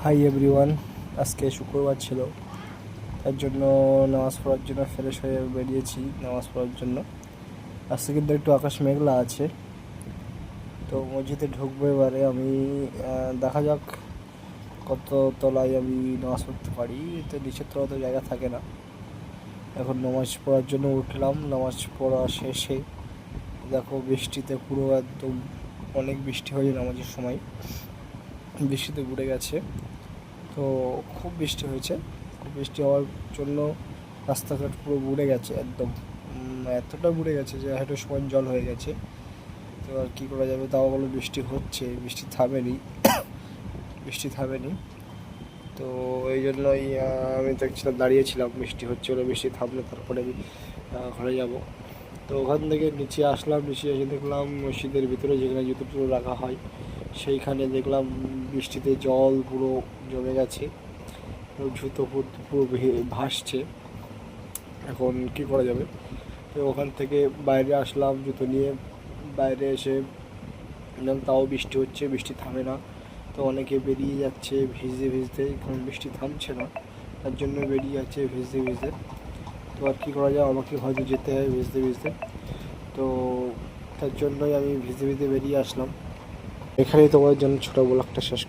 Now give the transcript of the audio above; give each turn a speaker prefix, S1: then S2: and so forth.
S1: Hi everyone, আজকে শুক্রবার ছিল, তার জন্য নামাজ পড়ার জন্য ফ্রেশ হয়ে বেরিয়েছি নামাজ পড়ার জন্য। আজকে কিন্তু একটু আকাশ মেঘলা আছে, তো মসজিদে ঢুকবো এবারে আমি। দেখা যাক কত তলায় আমি নামাজ পড়তে পারি, তো নিচের তলা তো জায়গা থাকে না। এখন নামাজ পড়ার জন্য উঠলাম, নামাজ পড়া শেষে দেখো বৃষ্টিতে পুরো একদম অনেক বৃষ্টি হয়েছে, নামাজের সময় বৃষ্টিতে ঘুরে গেছে। তো খুব বৃষ্টি হয়েছে, খুব বৃষ্টি হওয়ার জন্য রাস্তাঘাট পুরো বুড়ে গেছে একদম, এতটা বুড়ে গেছে যে হাঁটুর সমান জল হয়ে গেছে। তো আর কী করা যাবে, তাও বলো বৃষ্টি হচ্ছে, বৃষ্টি থামেনি বৃষ্টি থামেনি। তো এই জন্যই আমি দেখছিলাম, দাঁড়িয়েছিলাম, বৃষ্টি হচ্ছিলো, বৃষ্টি থামলে তারপরে আমি ঘরে যাব। তো ওখান থেকে নিচে আসলাম, নিচে এসে দেখলাম মসজিদের ভিতরে যেখানে জুতো টুতো রাখা হয় সেইখানে দেখলাম বৃষ্টিতে জল পুরো জমে গেছে, জুতো পুরো ভাসছে। এখন কি করা যাবে, তো ওখান থেকে বাইরে আসলাম জুতো নিয়ে। বাইরে এসে তাও বৃষ্টি হচ্ছে, বৃষ্টি থামে না। তো অনেকে বেরিয়ে যাচ্ছে ভিজতে ভিজতে, এখন বৃষ্টি থামছে না, তার জন্য বেরিয়ে যাচ্ছে ভিজতে ভিজতে। তো আর কী করা যায়, আমাকে হয়তো যেতে হয় ভিজতে ভিজতে। তো তার জন্যই আমি ভিজতে ভিজতে বেরিয়ে আসলাম। এখানেই তোমার জন্য ছোটো ব্লগটা শেষ।